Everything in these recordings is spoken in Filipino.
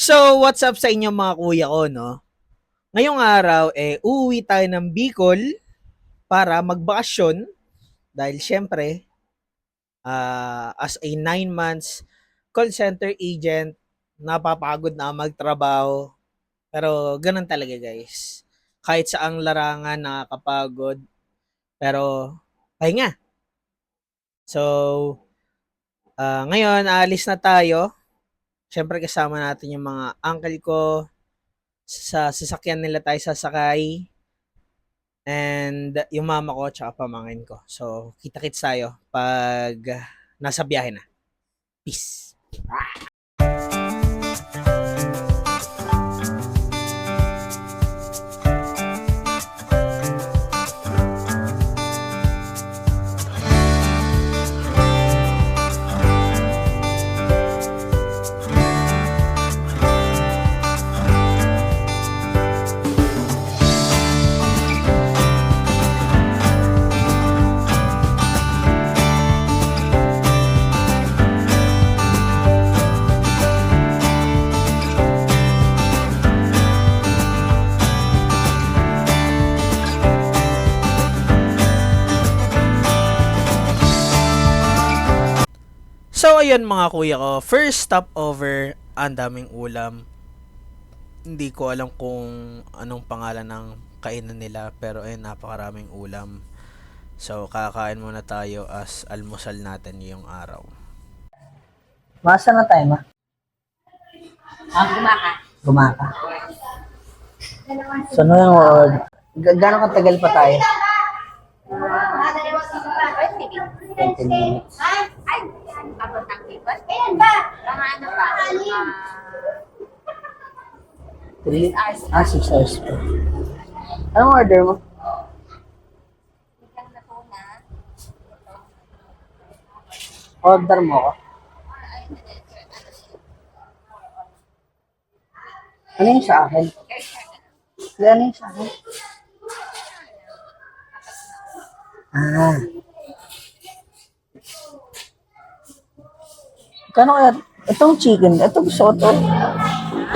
So, what's up sa inyo mga kuya ko, no? Ngayong araw, uuwi tayo ng Bicol para magbakasyon dahil syempre, as a 9 months call center agent, napapagod na magtrabaho. Pero ganun talaga guys. Kahit saang larangan nakakapagod, pero pahinga. So, ngayon, aalis na tayo. Syempre kasama natin yung mga uncle ko, sa sasakyan nila tayo sasakay. And yung mama ko tsaka pamangkin ko. So, kita-kits tayo pag nasa biyahe na. Peace. So, ayun mga kuya ko. First stop over, ang daming ulam. Hindi ko alam kung anong pangalan ng kainan nila, pero ayun, napakaraming ulam. So, kakain muna tayo as almusal natin yung araw. Masa na tayo, ma? Gumaka. Gumaka. So, ano yung word? Gano'ng katagal pa tayo? 20 minutes. Ay, abot ng people. Ayan ba? Mga ano pa? 3 6 hours pa. Anong order mo? Biglang na po na. Order mo ko. Ano yung sa akin? Ano yung sa akin? Ah. Kano kaya? Itong chicken, ito gusto ko to.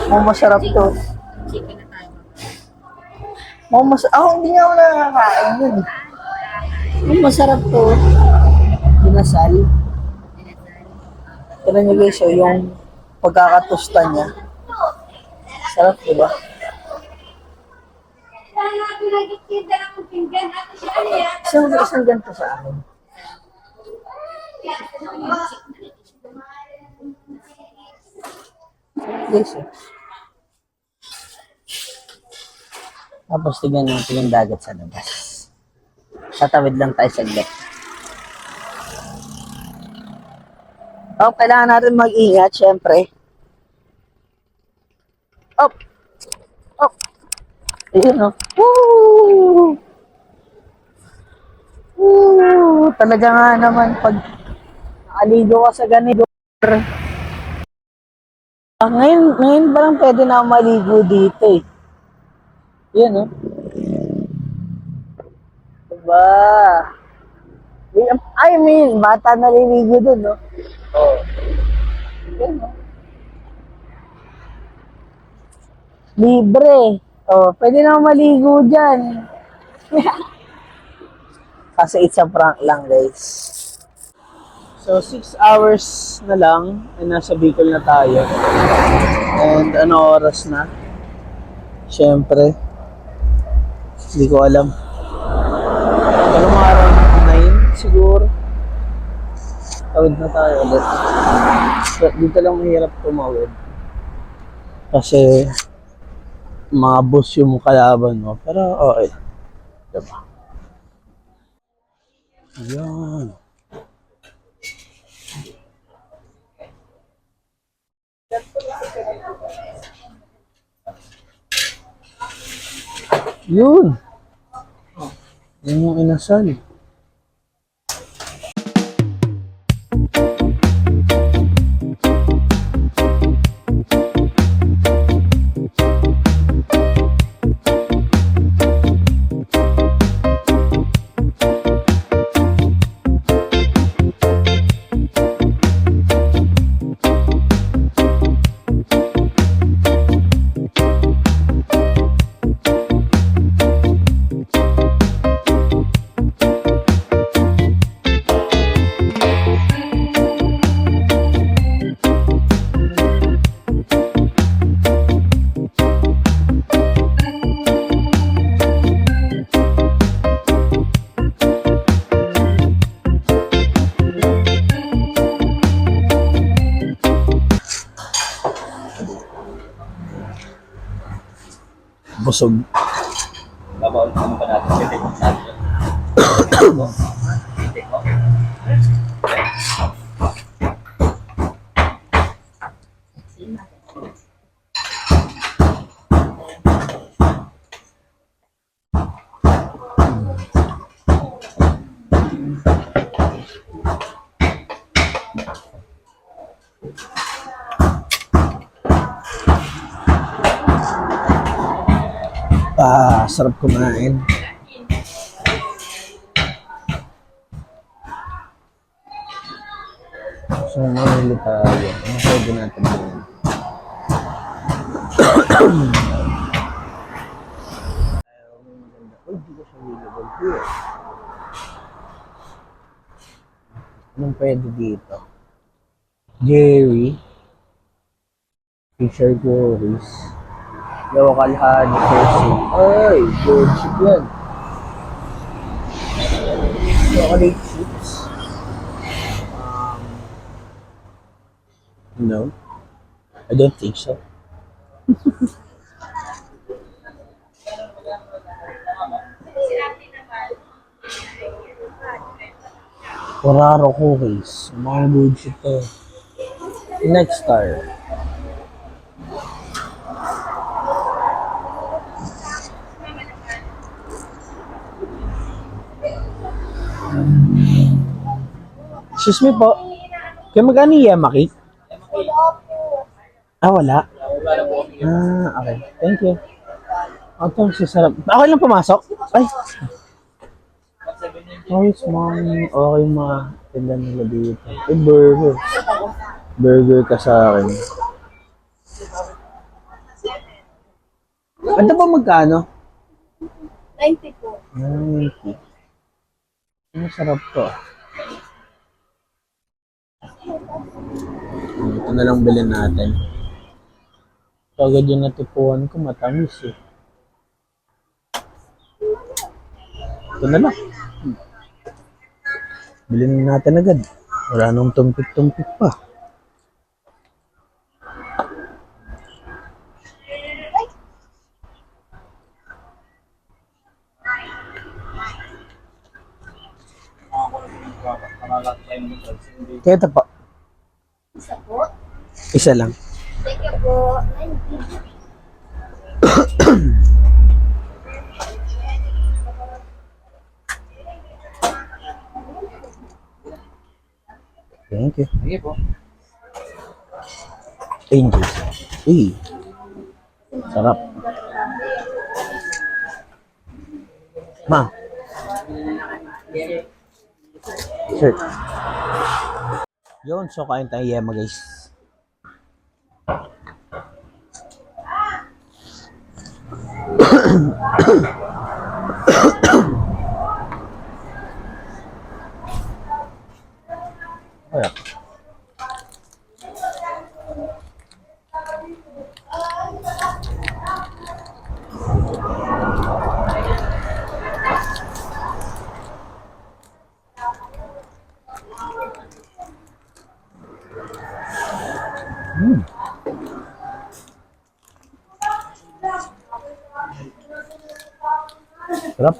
Oh, masarap to. Chicken na tayo. Oh, hindi nga ako nakakain yun. Oh, masarap to. Dinasal. Pero nyo guys, so, yung pagkakatusta niya. Sarap, diba? Isang ganito sa akin. Yes, eh. Tapos tignan natin yung dagat sa labas. Tatawid lang tayo saglit. Oh, kailangan natin mag-ingat, syempre. Up! Up! Ayun, oh. Woo! Woo! Talaga nga naman, pag nakaligo ka sa ganito, ngayon ba lang pwede na maligo dito eh. Yan, oh. Diba? I mean, bata naliligo dun, no? Oh. Yan, oh. Libre. Oh, pwede na maligo dyan. Kasi it's a prank lang, guys. So, 6 hours na lang, ay nasa Bicol na tayo. And ano oras na? Siyempre, hindi ko alam. Pero mga around 9 siguro. Tawid na tayo ulit. Dito lang mahirap tumawid. Kasi, mga bus yung kalaban mo. Pero okay. Diba? Ayan. Yun. Yan yung inasal. Busog. Babawal naman pa natin. Titik mo natin. Titik mo. Sarap kumain. So, mamili tayo. Ano pwede natin din? Uy, di ko siya available here. Anong pwede dito? Jerry. Fisher Gories. Local honey person. Ay, good ship yan. Chocolate chips. No. I don't think so. Ferraro cookies. Mga good shit to. Next star. Excuse me po. Kaya magkano yung Yamaki? Wala. Okay. Thank you. Ito, sisarap. Okay lang pumasok? Ay. Ayos, ma'am. Okay, ma. Tindan nila dito. Burger. Burger ka sa akin. Ano ba magkano? 90 po. 90. Ang sarap to. Ito na lang bilhin natin. Pagod yung natupuan ko, matamis eh. Ito na lang. Bilhin natin agad. Wala nang tumpik-tumpik pa. Kaya ito po. Isa po. Isa lang. Thank you po. 90. Thank you. Sige po. Angels. Uy. Sarap. Ma. Sir. Yun, so kain tayo yema guys. Ayan. Sarap.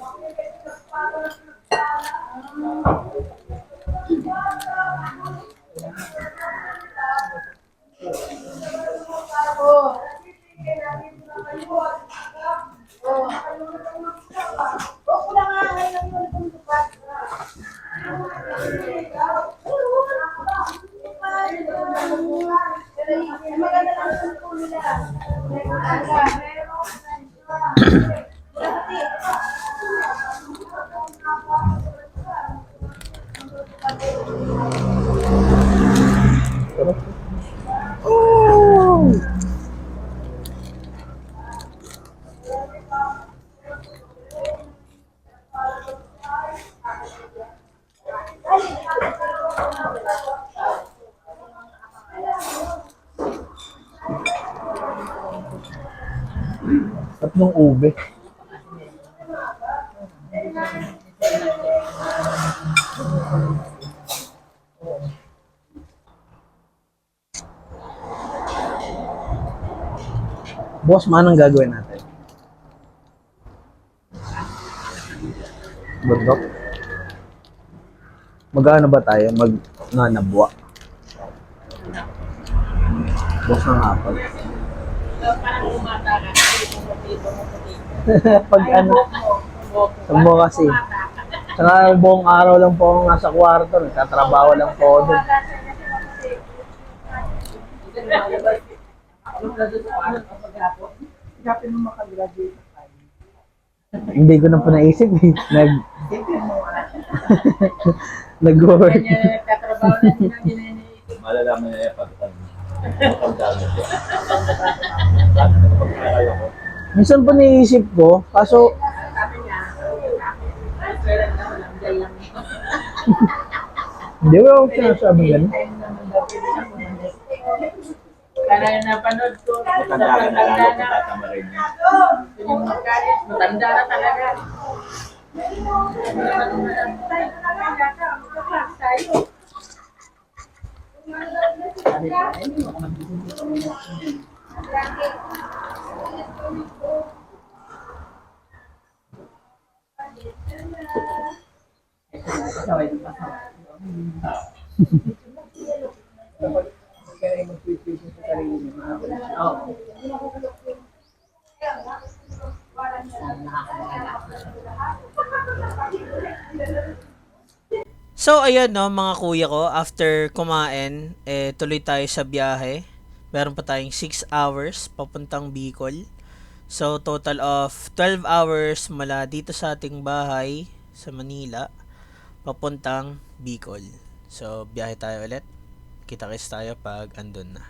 Tatlong ube. Boss, manang gagawin natin? Bundok. Magano ba tayo? Nanabwa. Bus ng hapon. Pag ano, sabo kasi. Saka buong araw lang po ako nasa kwarto. Nagtatrabaho lang po ako doon. Hindi ko na po naisip eh. Nag-work. Malalaman niya yung pagkakang siya. Pagkakayo ko. Minsan po naisip ko, kaso hindi ko ako sinasabi ganun. Kaya napanood ko, Matanda ka na lang ako tatama rin niya. matanda na talaga. So, ayun no, mga kuya ko, after kumain, tuloy tayo sa biyahe. Meron pa tayong 6 hours papuntang Bicol. So, total of 12 hours mula dito sa ating bahay sa Manila, papuntang Bicol. So, biyahe tayo ulit. Kita-kits tayo pag andun na.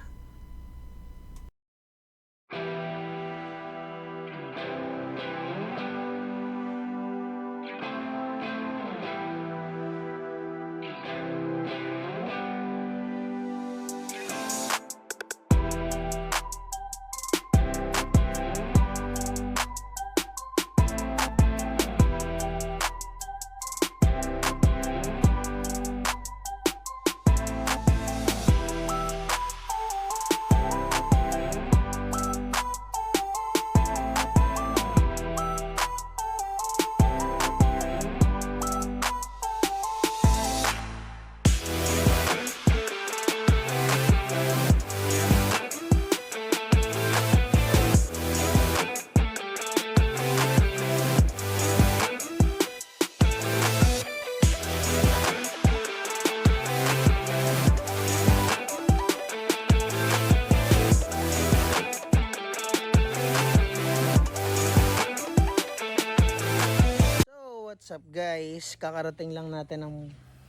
What's up guys? Kakarating lang natin ng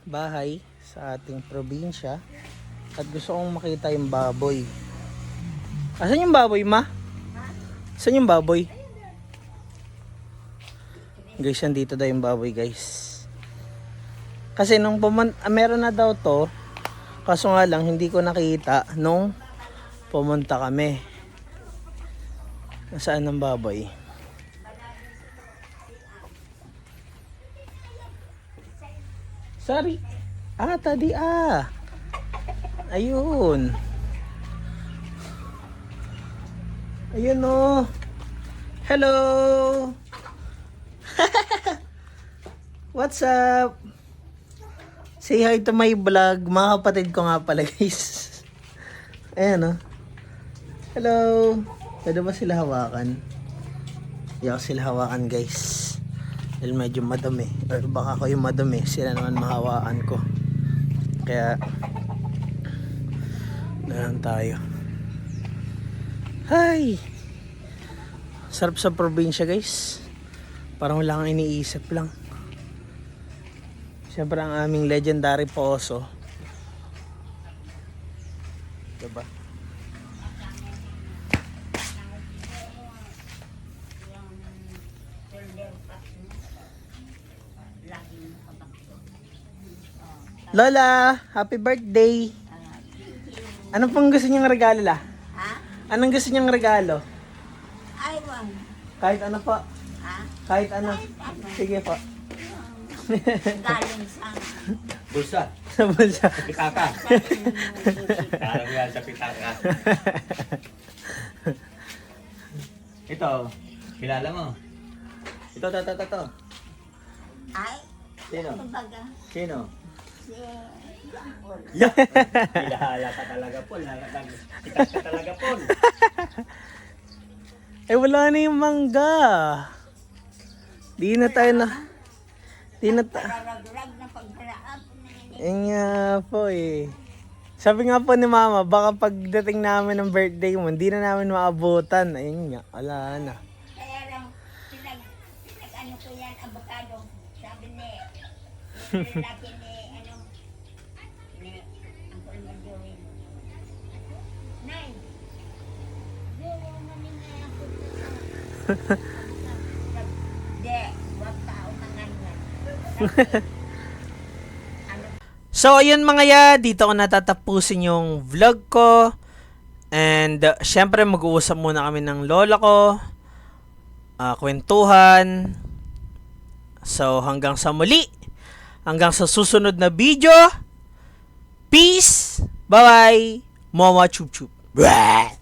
bahay sa ating probinsya at gusto kong makita yung baboy. Asan yung baboy, ma? Asan yung baboy? Guys, dito daw yung baboy, guys. Kasi nung meron na daw to, kaso nga lang hindi ko nakita nung pumunta kami. Nasaan ang baboy? Sorry. Tadi Ayun. Ayun oh. Hello. What's up? Say hi to my vlog. Mga kapatid ko nga pala, guys. Ayan oh. Hello. Pwede ba sila hawakan? Hindi ako sila hawakan, guys. Dahil medyo madumi, or baka ako yung madumi, sila naman mahawaan ko. Kaya ganun tayo. Hi! Sarap sa probinsya, guys. Parang wala kang iniisip lang. Siyempre ang aming legendary poso, diba? Lola, happy birthday. Ano pong gusto niyong regalo la? Ha? Anong gusto niyong regalo? Ay, wag. Kahit ano po. Ha? Kahit ano. Sige po. Galing sa... Bulsa. Sa bulsa. Pitaka. Parang yan sa pitaka. Ito, kilala mo. Ito. Ay, Sino? Kumbaga, Sino? si... Ilahala ka talaga, Paul. Sikat ka talaga, Paul. Eh, wala na yung mangga. Di na tayo na... Di na tayo... Pararag-rag na pagkaraan po na yun. Yan nga po eh. Sabi nga po ni Mama, baka pagdating namin ng birthday mo, hindi na namin maabutan. Ayun nga, wala na. Kaya lang, pinag-ano ko yan, avocado. Sabi ni, lalaki ni, ni Uncle Majorin. Nay, zero na nila ako. Hindi, wag tao mangangan. So, ayun mga ya, dito ko natatapusin yung vlog ko. And, syempre, mag-uusap muna kami ng lola ko. Kwentuhan. So, hanggang sa muli. Hanggang sa susunod na video. Peace! Bye-bye! Mama chup chup. Wow!